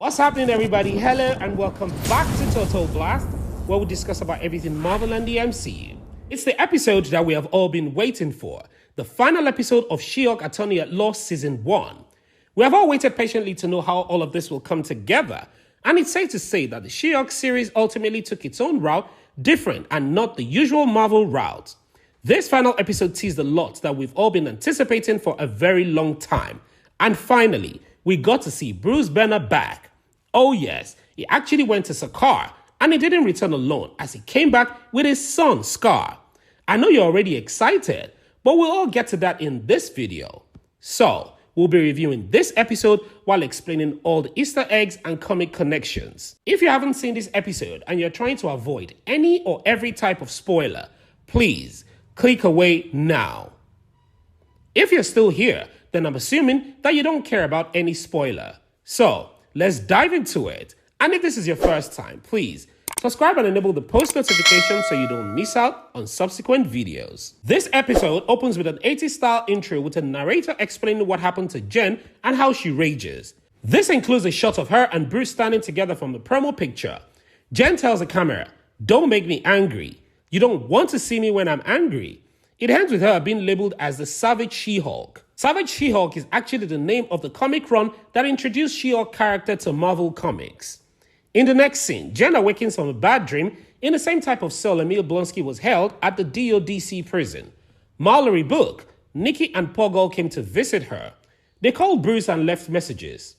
What's happening, everybody? Hello and welcome back to Total Blast, where we discuss about everything Marvel and the MCU. It's the episode that we have all been waiting for, the final episode of She-Hulk Attorney at Law Season 1. We have all waited patiently to know how all of this will come together, and it's safe to say that the She-Hulk series ultimately took its own route, different and not the usual Marvel route. This final episode teased a lot that we've all been anticipating for a very long time, and finally, we got to see Bruce Banner back. Oh yes, he actually went to Sakaar, and he didn't return alone as he came back with his son, Scar. I know you're already excited, but we'll all get to that in this video. So, we'll be reviewing this episode while explaining all the Easter eggs and comic connections. If you haven't seen this episode and you're trying to avoid any or every type of spoiler, please click away now. If you're still here, then I'm assuming that you don't care about any spoiler. So, let's dive into it. And if this is your first time, please subscribe and enable the post notification so you don't miss out on subsequent videos. This episode opens with an 80s style intro with a narrator explaining what happened to Jen and how she rages. This includes a shot of her and Bruce standing together from the promo picture. Jen tells the camera, "Don't make me angry. You don't want to see me when I'm angry." It ends with her being labeled as the Savage She-Hulk. Savage She-Hulk is actually the name of the comic run that introduced She-Hulk character to Marvel Comics. In the next scene, Jen awakens from a bad dream in the same type of cell Emil Blonsky was held at the DODC prison. Mallory Book, Nikki and Poggle came to visit her. They called Bruce and left messages.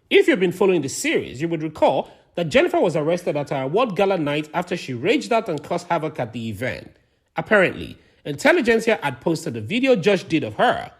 If you've been following the series, you would recall that Jennifer was arrested at her award gala night after she raged out and caused havoc at the event. Apparently, Intelligentsia had posted a video Josh did of her.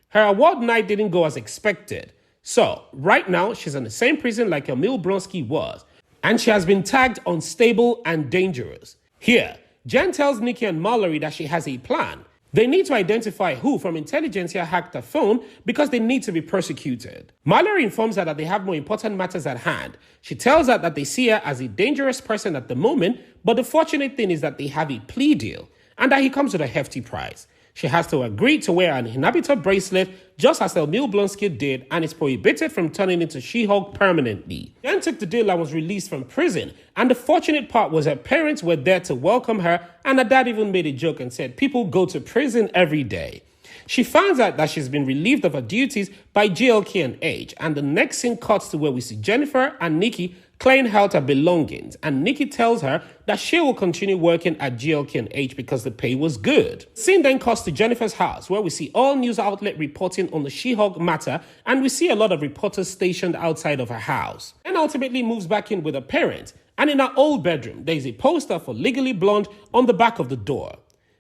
Her award night didn't go as expected. So, right now, she's in the same prison like Emil Blonsky was, and she has been tagged unstable and dangerous. Here, Jen tells Nikki and Mallory that she has a plan. They need to identify who from Intelligentsia hacked her phone because they need to be prosecuted. Mallory informs her that they have more important matters at hand. She tells her that they see her as a dangerous person at the moment, but the fortunate thing is that they have a plea deal, and that he comes with a hefty price. She has to agree to wear an inhabitor bracelet just as Emil Blonsky did, and is prohibited from turning into She-Hulk permanently. Jen took the deal and was released from prison, and the fortunate part was her parents were there to welcome her, and her dad even made a joke and said people go to prison every day. She finds out that she's been relieved of her duties by GLK and H, and the next scene cuts to where we see Jennifer and Nikki clearing out her belongings, and Nikki tells her that she will continue working at GLK and H because the pay was good. Scene then cuts to Jennifer's house, where we see all news outlet reporting on the She-Hulk matter, and we see a lot of reporters stationed outside of her house. And ultimately moves back in with her parents, and in her old bedroom, there is a poster for Legally Blonde on the back of the door.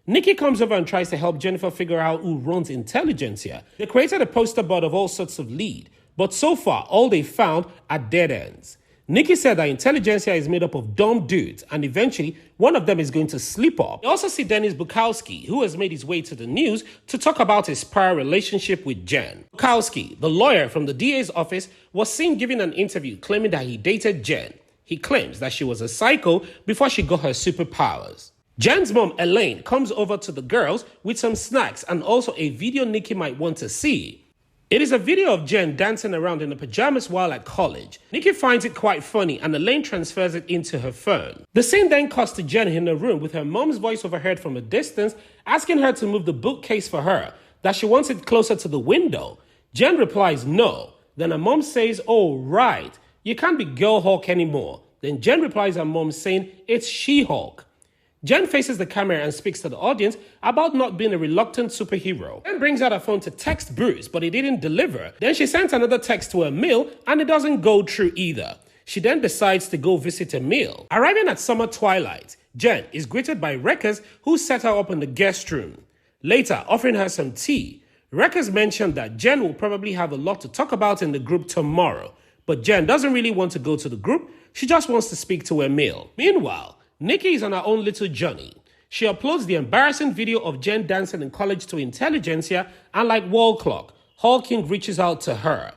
Nikki comes over and tries to help Jennifer figure out who runs Intelligentsia. They created a poster board of all sorts of leads, but so far all they found are dead ends. Nikki said that Intelligentsia is made up of dumb dudes, and eventually one of them is going to slip up. We also see Dennis Bukowski, who has made his way to the news to talk about his prior relationship with Jen. Bukowski, the lawyer from the DA's office, was seen giving an interview claiming that he dated Jen. He claims that she was a psycho before she got her superpowers. Jen's mom, Elaine, comes over to the girls with some snacks and also a video Nikki might want to see. It is a video of Jen dancing around in her pajamas while at college. Nikki finds it quite funny and Elaine transfers it into her phone. The scene then cuts to Jen in her room with her mom's voice overheard from a distance asking her to move the bookcase for her, that she wants it closer to the window. Jen replies no. Then her mom says, "Oh right, you can't be Girl Hulk anymore." Then Jen replies her mom saying, "It's She-Hulk." Jen faces the camera and speaks to the audience about not being a reluctant superhero. Jen brings out her phone to text Bruce, but he didn't deliver. Then she sends another text to Emil, and it doesn't go through either. She then decides to go visit Emil. Arriving at summer twilight, Jen is greeted by Wreckers, who set her up in the guest room. Later, offering her some tea. Wreckers mentioned that Jen will probably have a lot to talk about in the group tomorrow, but Jen doesn't really want to go to the group. She just wants to speak to Emil. Meanwhile, Nikki is on her own little journey. She uploads the embarrassing video of Jen dancing in college to Intelligentsia, and like wall clock, Hawking reaches out to her.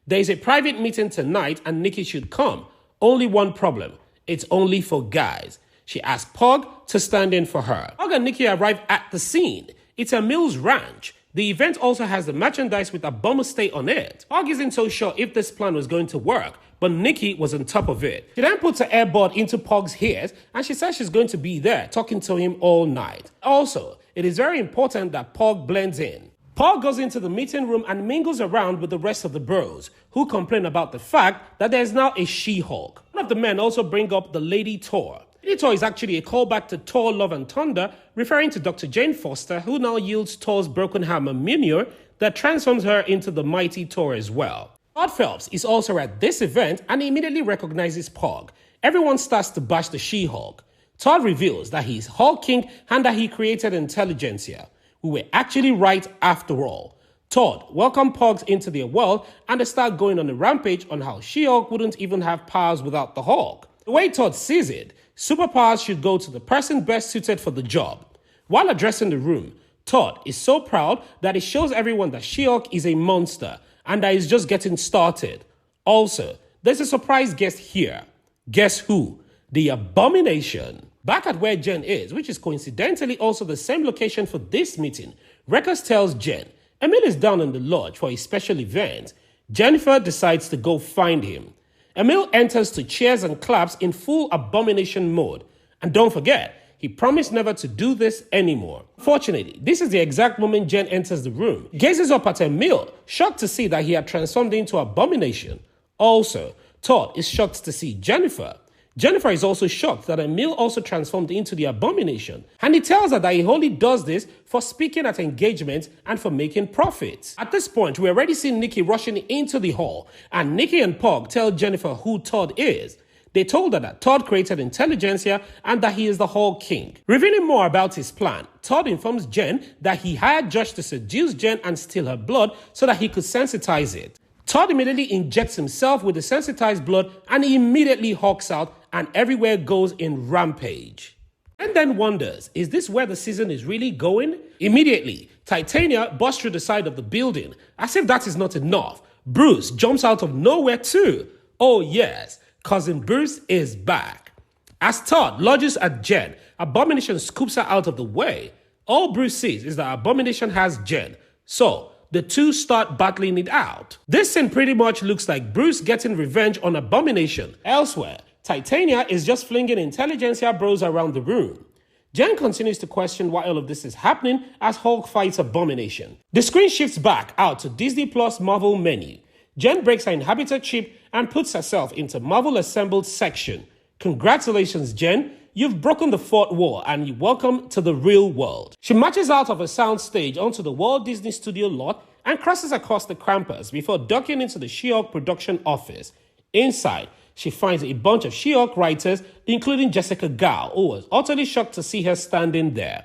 There is a private meeting tonight and Nikki should come. Only one problem. It's only for guys. She asks Pog to stand in for her. Pog and Nikki arrive at the scene. It's Emil's ranch. The event also has the merchandise with a bummer stay on it. Pog isn't so sure if this plan was going to work, but Nikki was on top of it. She then puts her earbud into Pog's ears and she says she's going to be there talking to him all night. Also, it is very important that Pog blends in. Pog goes into the meeting room and mingles around with the rest of the bros, who complain about the fact that there is now a She-Hulk. One of the men also bring up the Lady Thor. Lady Thor is actually a callback to Thor Love and Thunder, referring to Dr. Jane Foster, who now yields Thor's broken hammer Mjolnir that transforms her into the mighty Thor as well. Todd Phelps is also at this event and immediately recognizes Pog. Everyone starts to bash the She-Hulk. Todd reveals that he's Hulk King and that he created Intelligentsia. We were actually right after all. Todd welcomed Pogs into their world and they start going on a rampage on how She-Hulk wouldn't even have powers without the Hulk. The way Todd sees it, superpowers should go to the person best suited for the job. While addressing the room, Todd is so proud that he shows everyone that She-Hulk is a monster and that he's just getting started. Also, there's a surprise guest here. Guess who? The Abomination. Back at where Jen is, which is coincidentally also the same location for this meeting, Records tells Jen Emil is down in the lodge for a special event. Jennifer decides to go find him. Emil enters to cheers and claps in full Abomination mode. And don't forget, he promised never to do this anymore. Fortunately, this is the exact moment Jen enters the room. He gazes up at Emil, shocked to see that he had transformed into Abomination. Also, Todd is shocked to see Jennifer. Jennifer is also shocked that Emil also transformed into the Abomination, and he tells her that he only does this for speaking at engagements and for making profits. At this point, we already see Nikki rushing into the hall, and Nikki and Pog tell Jennifer who Todd is. They told her that Todd created Intelligentsia and that he is the Hulk King. Revealing more about his plan, Todd informs Jen that he hired Josh to seduce Jen and steal her blood so that he could sensitize it. Todd immediately injects himself with the sensitized blood and he immediately hulks out and everywhere goes in rampage. And then wonders, is this where the season is really going? Immediately, Titania busts through the side of the building. As if that is not enough, Bruce jumps out of nowhere too. Oh yes, Cousin Bruce is back. As Todd lodges at Jen, Abomination scoops her out of the way. All Bruce sees is that Abomination has Jen. So, the two start battling it out. This scene pretty much looks like Bruce getting revenge on Abomination. Elsewhere, Titania is just flinging Intelligentsia bros around the room. Jen continues to question why all of this is happening as Hulk fights Abomination. The screen shifts back out to Disney Plus Marvel menu. Jen breaks her inhabited chip and puts herself into Marvel Assembled section. Congratulations, Jen. You've broken the fourth wall and you're welcome to the real world. She marches out of a soundstage onto the Walt Disney Studio lot and crosses across the campus before ducking into the She-Hulk production office. Inside, she finds a bunch of She-Hulk writers, including Jessica Gao, who was utterly shocked to see her standing there.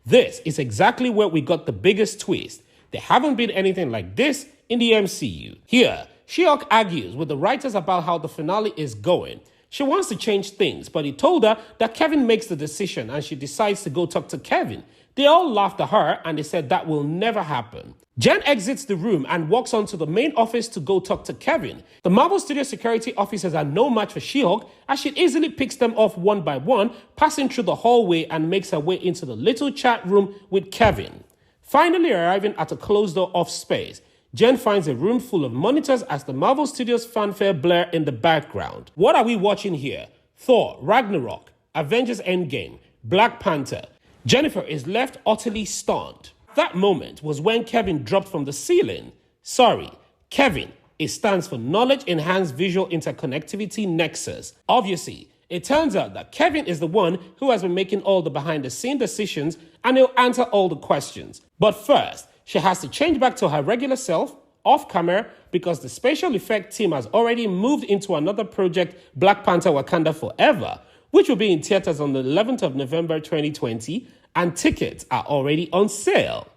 This is exactly where we got the biggest twist. There haven't been anything like this in the MCU. Here, She-Hulk argues with the writers about how the finale is going. She wants to change things, but he told her that Kevin makes the decision and she decides to go talk to Kevin. They all laughed at her and they said that will never happen. Jen exits the room and walks onto the main office to go talk to Kevin. The Marvel Studio security officers are no match for She-Hulk as she easily picks them off one by one, passing through the hallway and makes her way into the little chat room with Kevin. Finally arriving at a closed-door off space, Jen finds a room full of monitors as the Marvel Studios fanfare blare in the background. What are we watching here? Thor, Ragnarok, Avengers Endgame, Black Panther. Jennifer is left utterly stunned. That moment was when Kevin dropped from the ceiling. Sorry, Kevin. It stands for Knowledge Enhanced Visual Interconnectivity Nexus. Obviously, it turns out that Kevin is the one who has been making all the behind-the-scenes decisions and he'll answer all the questions. But first, she has to change back to her regular self, off camera, because the special effect team has already moved into another project, Black Panther Wakanda Forever, which will be in theaters on the 11th of November 2020, and tickets are already on sale.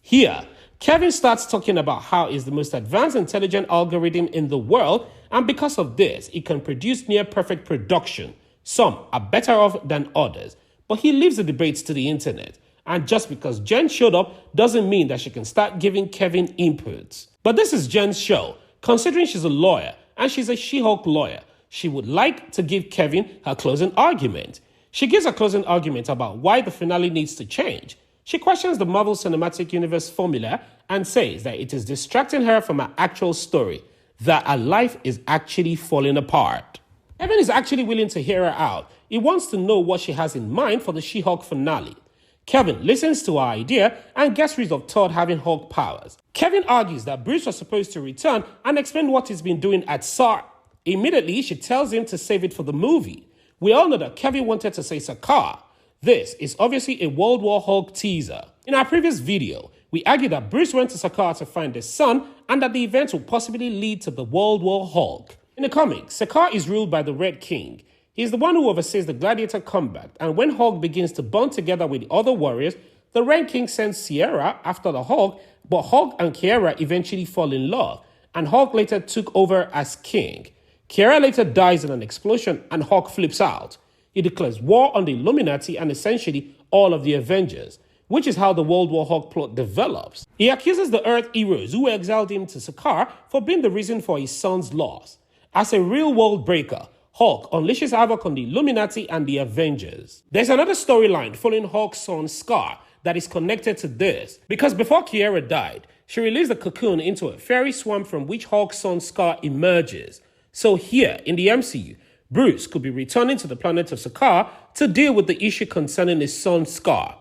Here, Kevin starts talking about how it's the most advanced intelligent algorithm in the world, and because of this, it can produce near-perfect production. Some are better off than others, but he leaves the debates to the internet. And just because Jen showed up doesn't mean that she can start giving Kevin inputs. But this is Jen's show. Considering she's a lawyer and she's a She-Hulk lawyer, she would like to give Kevin her closing argument. She gives a closing argument about why the finale needs to change. She questions the Marvel Cinematic Universe formula and says that it is distracting her from her actual story. that her life is actually falling apart. Kevin is actually willing to hear her out. He wants to know what she has in mind for the She-Hulk finale. Kevin listens to her idea and gets rid of Todd having Hulk powers. Kevin argues that Bruce was supposed to return and explain what he's been doing at Sakaar. Immediately, she tells him to save it for the movie. We all know that Kevin wanted to say Sakaar. This is obviously a World War Hulk teaser. In our previous video, we argued that Bruce went to Sakaar to find his son and that the event will possibly lead to the World War Hulk. In the comics, Sakaar is ruled by the Red King. He is the one who oversees the gladiator combat, and when Hulk begins to bond together with the other warriors, the Red King sends Sierra after the Hulk, but Hulk and Kiera eventually fall in love, and Hulk later took over as king. Kiera later dies in an explosion and Hulk flips out. He declares war on the Illuminati and essentially all of the Avengers, which is how the World War Hulk plot develops. He accuses the Earth heroes who exiled him to Sakaar for being the reason for his son's loss. As a real world breaker, Hulk unleashes havoc on the Illuminati and the Avengers. There's another storyline following Hulk's son Scar that is connected to this, because before Kiera died, she released a cocoon into a fairy swamp from which Hulk's son Scar emerges. So here, in the MCU, Bruce could be returning to the planet of Sakaar to deal with the issue concerning his son Scar.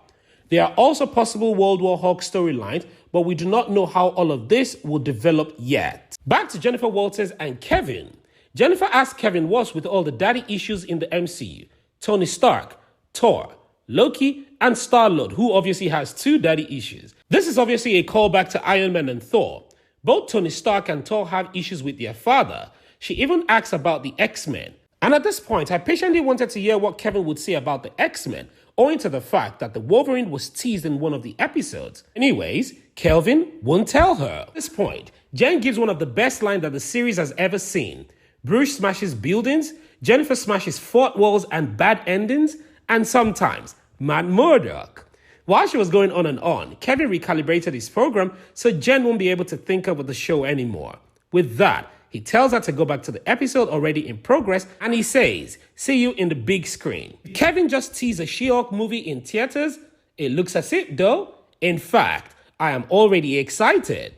There are also possible World War Hulk storylines, but we do not know how all of this will develop yet. Back to Jennifer Walters and Kevin. Jennifer asked Kevin what's with all the daddy issues in the MCU. Tony Stark, Thor, Loki, and Star-Lord, who obviously has two daddy issues. This is obviously a callback to Iron Man and Thor. Both Tony Stark and Thor have issues with their father. She even asks about the X-Men. And at this point, I patiently wanted to hear what Kevin would say about the X-Men, owing to the fact that the Wolverine was teased in one of the episodes. Anyways, Kelvin won't tell her. At this point, Jen gives one of the best lines that the series has ever seen. Bruce smashes buildings, Jennifer smashes fourth walls and bad endings, and sometimes Matt Murdock. While she was going on and on, Kevin recalibrated his program so Jen won't be able to think about the show anymore. With that, he tells her to go back to the episode already in progress and he says, "See you in the big screen." Kevin just teased a She-Hulk movie in theaters. It looks as if though. In fact, I am already excited.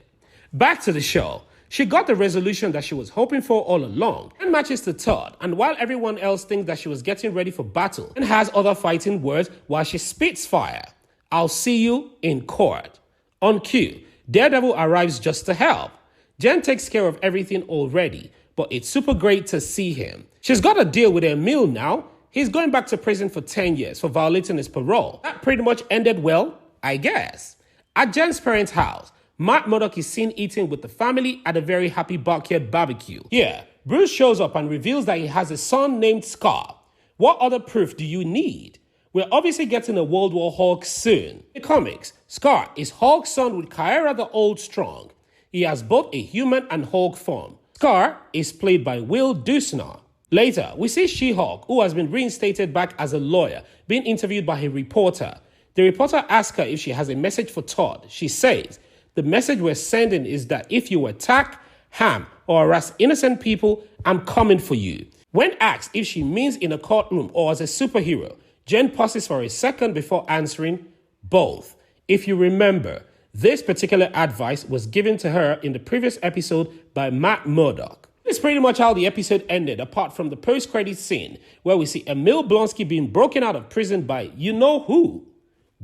Back to the show. She got the resolution that she was hoping for all along and matches to Todd, and while everyone else thinks that she was getting ready for battle and has other fighting words while she spits fire. "I'll see you in court." On cue, Daredevil arrives just to help. Jen takes care of everything already, but it's super great to see him. She's got a deal with Emil now. He's going back to prison for 10 years for violating his parole. That pretty much ended well, I guess. At Jen's parents' house, Matt Murdock is seen eating with the family at a very happy backyard barbecue. Here, Bruce shows up and reveals that he has a son named Scar. What other proof do you need? We're obviously getting a World War Hulk soon. In the comics, Scar is Hulk's son with Kyra the Old Strong. He has both a human and Hulk form. Scar is played by Will Dusner. Later, we see She-Hulk, who has been reinstated back as a lawyer, being interviewed by a reporter. The reporter asks her if she has a message for Todd. She says, "The message we're sending is that if you attack, harm, or harass innocent people, I'm coming for you." When asked if she means in a courtroom or as a superhero, Jen pauses for a second before answering, "Both." If you remember, this particular advice was given to her in the previous episode by Matt Murdock. This is pretty much how the episode ended, apart from the post-credit scene, where we see Emil Blonsky being broken out of prison by you-know-who,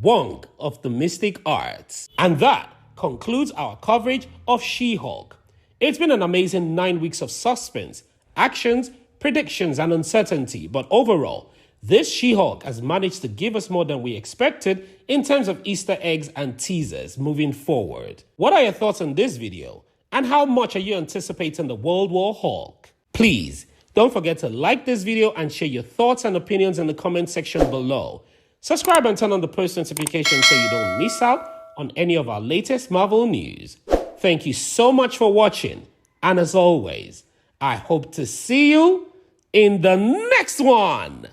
Wong of the Mystic Arts. And that concludes our coverage of She-Hulk. It's been an amazing 9 weeks of suspense, actions, predictions, and uncertainty, but overall, this She-Hulk has managed to give us more than we expected in terms of Easter eggs and teasers moving forward. What are your thoughts on this video? And how much are you anticipating the World War Hulk? Please, don't forget to like this video and share your thoughts and opinions in the comment section below. Subscribe and turn on the post notifications so you don't miss out on any of our latest Marvel news. Thank you so much for watching, and as always, I hope to see you in the next one.